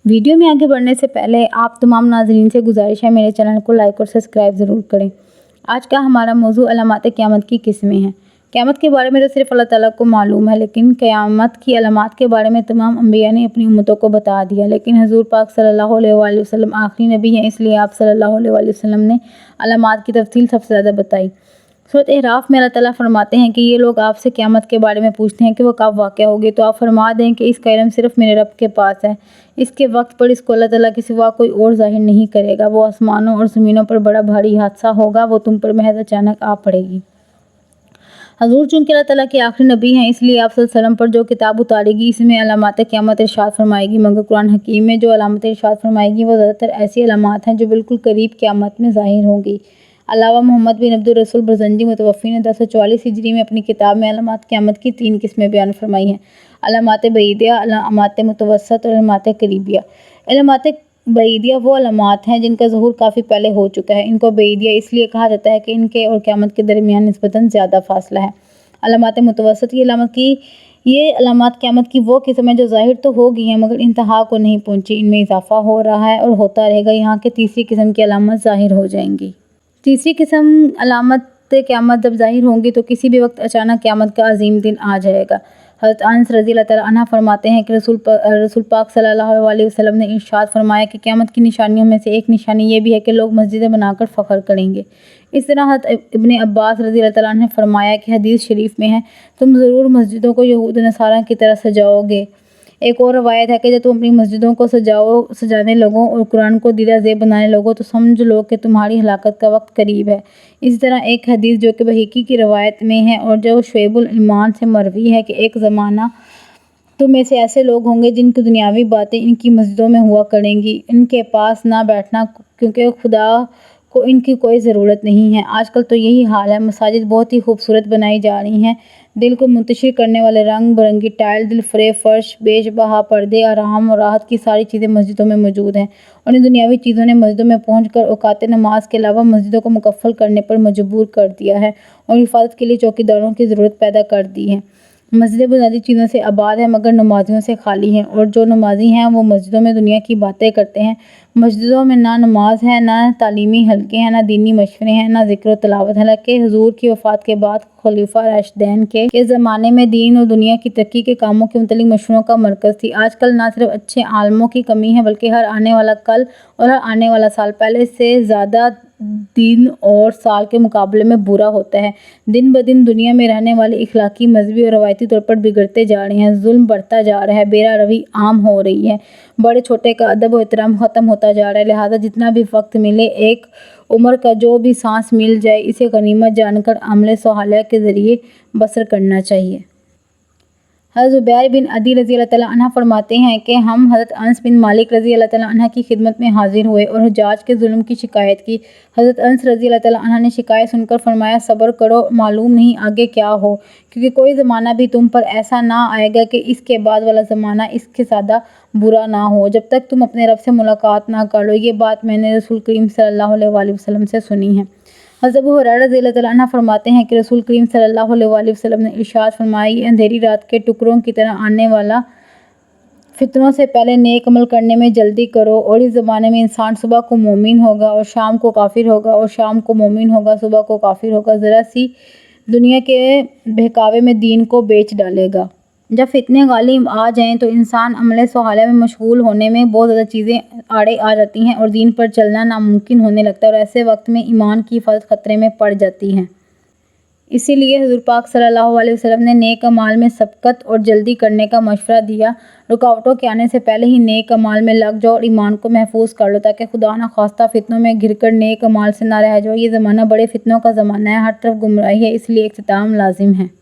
Video में आगे बढ़ने से पहले आप तमाम नाज़रीन से गुजारिश है मेरे चैनल को लाइक और सब्सक्राइब ज़रूर करें। आज का हमारा मौजू अलामात क़यामत की किस्में हैं। क़यामत के बारे में तो सिर्फ अल्लाह ताला को मालूम है, लेकिन क़यामत की अलामात के बारे में तमाम अंबिया ने अपनी उम्मतों को बता दिया। लेकिन हज़ूर पाक सल्लल्लाहु अलैहि वसल्लम आखिरी नबी हैं, इसलिए आप सल्लल्लाहु अलैहि वसल्लम ने अलामात की तफसील सबसे ज़्यादा बताई। सूरत अहराफ में अल्लाह ताला फरमाते हैं कि ये लोग आपसे क़यामत के बारे में पूछते हैं कि वो कब वाक़या होगी, तो आप फरमा दें कि इसका इल्म सिर्फ मेरे रब के पास है। इसके वक्त पर इसको अल्लाह ताला के सिवा कोई और ज़ाहिर नहीं करेगा। वो आसमानों और ज़मीनों पर बड़ा भारी हादसा होगा, वो तुम पर महज अचानक आ पड़ेगी। हज़ूर चूँकि अल्लाह ताला के आखिरी नबी हैं, इसलिए आप सल्लल्लाहु अलैहि वसल्लम पर जो किताब उतारेगी इसमें अलामात क़यामत इरशाद फरमाएगी, मगर कुरान हकीम में जो अलामतें इरशाद फरमाएगी वो ज़्यादातर ऐसी अलामात हैं जो बिल्कुल करीब क़यामत में ज़ाहिर होंगी। अलावा मोहम्मद बिन अब्दुल रसूल बरज़ंजी मुतवफ़्फ़ी ने 1044 हिजरी में अपनी किताब में अलामात क़यामत की 3 किस्में बयान फरमाई हैं: अलामात बईदिया, अलामात मुतवस्सत और अलामात करीबिया। अलामात बईदिया वो अलामात हैं जिनका ज़हूर काफ़ी पहले हो चुका है। इनको बईदिया इसलिए कहा जाता है कि इनके और क़यामत के दरमियान निस्बतन ज़्यादा फ़ासला है। अलामात मुतवस्सत ये अलामात क़यामत की वो किस्म है जो ज़ाहिर तो हो गई हैं मगर इंतहा को नहीं पहुँची। इनमें इजाफ़ा हो रहा है और होता रहेगा, यहाँ के तीसरी किस्म की अलामत ज़ाहिर हो जाएंगी। तीसरी किस्म अलामत क़यामत जब ज़ाहिर होंगी तो किसी भी वक्त अचानक क़यामत का अजीम दिन आ जाएगा। हज़रत अनस रज़ी अल्लाह अन्हा फरमाते हैं कि रसूल पाक सल्लल्लाहु अलैहि वसल्लम ने इरशाद फरमाया कि क़यामत की निशानियों में से एक निशानी ये भी है कि लोग मस्जिदें बनाकर फ़ख्र करेंगे। इस तरह हज़रत इब्न अब्बास रज़ी अल्लाह अन्हु ने फरमाया कि हदीस शरीफ में है, तुम ज़रूर मस्जिदों को यहूद नसारा की तरह सजाओगे। एक और रवायत है कि जब तुम अपनी मस्जिदों को सजाने लगो और कुरान को दीदा ज़ेब बनाने लगो तो समझ लो कि तुम्हारी हलाकत का वक्त करीब है। इसी तरह एक हदीस जो कि बहकी की रवायत में है और जो शुएबुल ईमान से मरवी है कि एक ज़माना तुम में से ऐसे लोग होंगे जिनकी दुनियावी बातें इनकी मस्जिदों में हुआ करेंगी, इनके पास ना बैठना क्योंकि खुदा को इनकी कोई ज़रूरत नहीं है। आजकल तो यही हाल है। मसाजिद बहुत ही खूबसूरत बनाई जा रही हैं, दिल को मुंतशिर करने वाले रंग बिरंगी टाइल, दिलफरेब फर्श, बेशबहा पर्दे, आराम और राहत की सारी चीज़ें मस्जिदों में मौजूद हैं और इन दुनियावी चीज़ों ने मस्जिदों में पहुंचकर औकात नमाज के अलावा मस्जिदों को मुकफ्फल करने पर मजबूर कर दिया है और हिफाजत के लिए चौकीदारों की ज़रूरत पैदा कर दी है। मस्जिदें बुनियादी चीज़ों से आबाद है मगर नमाजियों से खाली हैं और जो नमाजी हैं वो मस्जिदों में दुनिया की बातें करते हैं। मस्जिदों में ना नमाज है, ना तालीमी हल्के हैं, ना दीनी मशवरे हैं, ना ज़िक्र व तिलावत। हालांकि हुजूर की वफ़ात के बाद खलीफा राशिदैन के ज़माने में दीन और दुनिया की तरक्की के कामों के मुतल्लिक़ मशवरों का मरकज़ थी। आजकल ना सिर्फ अच्छे आलिमों की कमी है बल्कि हर आने वाला कल और हर आने वाला साल पहले से ज़्यादा दिन और साल के मुकाबले में बुरा होता है। दिन ब दिन दुनिया में रहने वाले इखलाकी, मजहबी और रवायती तौर पर बिगड़ते जा रहे हैं। जुल्म बढ़ता जा रहा है, बेरा रवी आम हो रही है, बड़े छोटे का अदब और एहतराम ख़त्म होता जा रहा है। लिहाजा जितना भी वक्त मिले, एक उम्र का जो भी सांस मिल जाए, इसे गनीमत जानकर अमले सोहालिया के ज़रिए बसर करना चाहिए। हज़रत ज़ुबैर बिन अदी रज़ी अल्लाह अन्हा फरमाते हैं कि हम हज़रत अनस बिन मालिक रज़ी अल्लाह अन्हा की खिदमत में हाजिर हुए और हज्जाज के जुल्म की शिकायत की। हज़रत अनस रज़ी अल्लाह अन्हा ने शिकायत सुनकर फरमाया, सब्र करो, मालूम नहीं आगे क्या हो, क्योंकि कोई ज़माना भी तुम पर ऐसा ना आएगा कि इसके बाद वाला ज़माना इसके ज़्यादा बुरा ना हो, जब तक तुम अपने रब से मुलाकात ना कर लो। ये बात मैंने रसूल करीम सल्लल्लाहु अलैहि वसल्लम से सुनी है। हज़रत अबू हुरैरा रज़ी अल्लाह अन्हु फरमाते हैं कि रसूल करीम सल्लल्लाहु अलैहि वसल्लम ने इरशाद फरमाया, ये अंधेरी रात के टुकड़ों की तरह आने वाला फितनों से पहले नेक अमल करने में जल्दी करो। और इस ज़माने में इंसान सुबह को मोमिन होगा और शाम को काफिर होगा और शाम को मोमिन होगा, सुबह को काफिर होगा, ज़रा सी दुनिया के बहकावे में दीन को बेच डालेगा। जब फितने गालिब आ जाएं तो इंसान अमले सोहालिया में मशगूल होने में बहुत ज़्यादा चीज़ें आड़े आ जाती हैं और दीन पर चलना नामुमकिन होने लगता है और ऐसे वक्त में ईमान की हिफाजत ख़तरे में पड़ जाती है। इसीलिए हुज़ूर पाक सल्लल्लाहु अलैहि वसल्लम ने नेक अमाल में सबकत और जल्दी करने का मशवरा दिया। रुकावटों के आने से पहले ही नेक अमाल में लग जाओ और ईमान को महफूज कर लो ताकि खुदा न खास्ता फितनों में घिरकर नेक अमाल से ना रह जाओ। ये ज़माना बड़े फितनों का ज़माना है, हर तरफ गुमराही है, इसलिए इख्तिताम लाजिम है।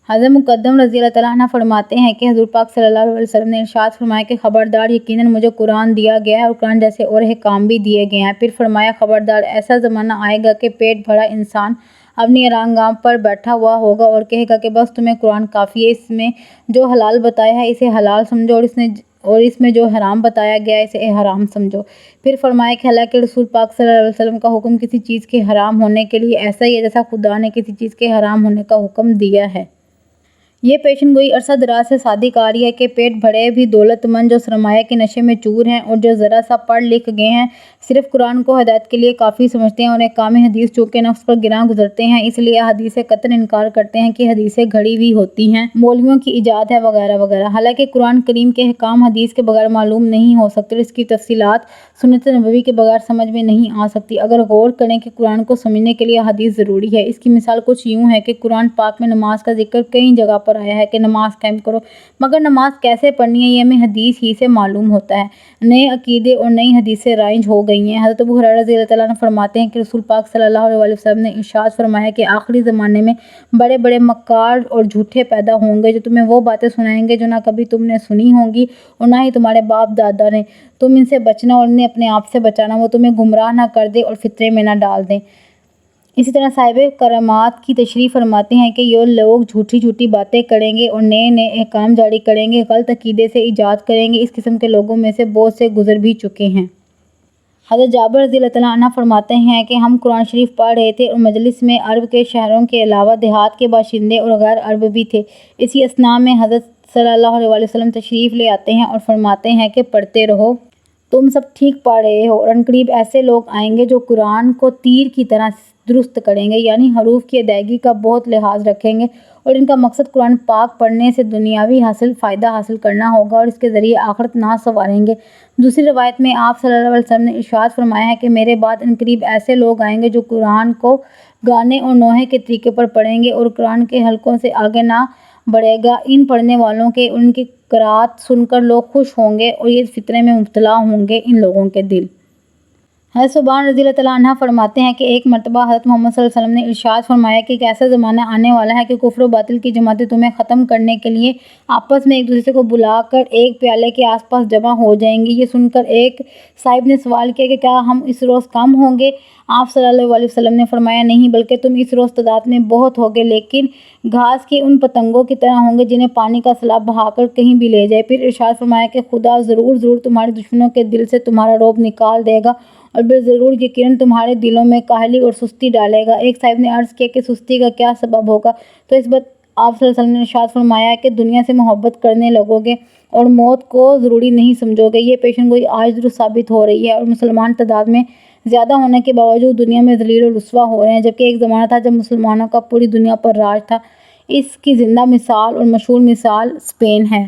हज़रत मुक़द्दम रज़ी अल्लाह अन्हु फरमाते हैं कि हुज़ूर पाक सल्लल्लाहु अलैहि वसल्लम ने इरशाद फरमाया कि खबरदार, यकीनन मुझे कुरान दिया गया है और कुरान जैसे और अहकाम भी दिए गए हैं। फिर फरमाया, खबरदार, ऐसा ज़माना आएगा कि पेट भरा इंसान अपनी आरामगाह पर बैठा हुआ होगा और कहेगा कि बस तुम्हें कुरान काफ़ी है, इसमें जो हलाल बताया है इसे हलाल समझो और इसमें जो हराम बताया गया है इसे हराम समझो। फिर फरमाया कि हालांकि रसूल पाक सल्लल्लाहु अलैहि वसल्लम का हुक्म किसी चीज़ के हराम होने के लिए ऐसा ही है जैसा खुदा ने किसी चीज़ के हराम होने का हुक्म दिया है। یہ پیشن گوئی عرصہ دراز سے صادق آ رہی ہے کہ پیٹ بھرے بھی دولت مند جو سرمایہ کے نشے میں چور ہیں اور جو ذرا سا پڑھ لکھ گئے ہیں صرف قرآن کو ہدایت کے لیے کافی سمجھتے ہیں اور احکام حدیث چونکہ نفس پر گراں گزرتے ہیں اس لیے حدیث سے قطعاً انکار کرتے ہیں کہ حدیثیں گھڑی ہوئی ہوتی ہیں، مولویوں کی ایجاد ہے وغیرہ وغیرہ۔ حالانکہ قرآن کریم کے احکام حدیث کے بغیر معلوم نہیں ہو سکتے اور اس کی تفصیلات سنت نبوی کے بغیر سمجھ میں نہیں آ سکتی۔ اگر غور کریں کہ قرآن کو سمجھنے کے لیے حدیث ضروری ہے، اس کی مثال کچھ یوں ہے کہ قرآن پاک میں نماز کا ذکر کئی جگہ پر آیا ہے کہ نماز قائم کرو، مگر نماز کیسے پڑھنی ہے یہ ہمیں حدیث ہی سے معلوم ہوتا ہے۔ نئے عقیدے اور نئی حدیثیں رائج ہو گئی ہیں۔ حضرت ابو ہریرہ رضی اللہ تعالیٰ عنہ فرماتے ہیں کہ رسول پاک صلی اللہ علیہ وسلم نے ارشاد فرمایا کہ آخری زمانے میں بڑے بڑے مکار اور جھوٹے پیدا ہوں گے جو تمہیں وہ باتیں سنائیں گے جو نہ کبھی تم نے سنی ہوں گی اور نہ ہی تمہارے باپ دادا نے۔ تم ان سے بچنا اور انہیں اپنے آپ سے بچانا، وہ تمہیں گمراہ نہ کر دے اور فطرے میں نہ ڈال دیں۔ اسی طرح صاحب کرامات کی تشریح فرماتے ہیں کہ یہ لوگ جھوٹی جھوٹی باتیں کریں گے اور نئے نئے احکام جاری کریں گے، غلط عقیدے سے ایجاد کریں گے۔ اس قسم کے لوگوں میں سے بہت سے گزر بھی چکے ہیں۔ حضرت جابر رضی اللہ تعالیٰ عنہ فرماتے ہیں کہ ہم قرآن شریف پڑھ رہے تھے اور مجلس میں عرب کے شہروں کے علاوہ دیہات کے باشندے اور غیر عرب بھی تھے۔ اسی اثناء میں حضرت صلی اللہ علیہ وسلم تشریف لے آتے ہیں اور فرماتے ہیں کہ پڑھتے رہو، تم سب ٹھیک پڑھ رہے ہو، اور عنقریب ایسے لوگ آئیں گے جو قرآن کو تیر کی طرح درست کریں گے، یعنی حروف کی ادائیگی کا بہت لحاظ رکھیں گے اور ان کا مقصد قرآن پاک پڑھنے سے دنیاوی فائدہ حاصل کرنا ہوگا اور اس کے ذریعے آخرت نہ سنواریں گے۔ دوسری روایت میں آپ صلی اللہ علیہ وسلم نے ارشاد فرمایا ہے کہ میرے بعد عنقریب ایسے لوگ آئیں گے جو قرآن کو گانے اور نوحے کے طریقے پر پڑھیں گے اور قرآن کے حلقوں سے آگے نہ بڑھے گا۔ ان پڑھنے والوں کے ان کی قرات سن کر لوگ خوش ہوں گے اور یہ فطرے میں مبتلا ہوں گے ان لوگوں کے دل۔ حضرت ثوبان رضی اللہ تعالیٰ عنہ فرماتے ہیں کہ ایک مرتبہ حضرت محمد صلی اللہ علیہ وسلم نے ارشاد فرمایا کہ ایک ایسا زمانہ آنے والا ہے کہ کفر و باطل کی جماعتیں تمہیں ختم کرنے کے لیے آپس میں ایک دوسرے کو بلا کر ایک پیالے کے آس پاس جمع ہو جائیں گی۔ یہ سن کر ایک صاحب نے سوال کیا کہ کیا ہم اس روز کم ہوں گے؟ آپ صلی اللہ علیہ وسلم نے فرمایا نہیں، بلکہ تم اس روز تعداد میں بہت ہوگے لیکن گھاس کے ان پتنگوں کی طرح ہوں گے جنہیں پانی کا سیلاب بہا کر کہیں بھی لے جائے۔ پھر ارشاد فرمایا کہ خدا ضرور ضرور تمہارے دشمنوں کے دل سے تمہارا رعب نکال دے گا اور بالضرور یقیناً تمہارے دلوں میں کاہلی اور سستی ڈالے گا۔ ایک صاحب نے عرض کیا کہ سستی کا کیا سبب ہوگا؟ تو اس بات آپ صلی اللہ علیہ وسلم نے ارشاد فرمایا کہ دنیا سے محبت کرنے لگو گے اور موت کو ضروری نہیں سمجھو گے۔ یہ پیشن گوئی آج درست ثابت ہو رہی ہے اور مسلمان تعداد میں زیادہ ہونے کے باوجود دنیا میں ذلیل اور رسوا ہو رہے ہیں، جبکہ ایک زمانہ تھا جب مسلمانوں کا پوری دنیا پر راج تھا۔ اس کی زندہ مثال اور مشہور مثال اسپین ہے۔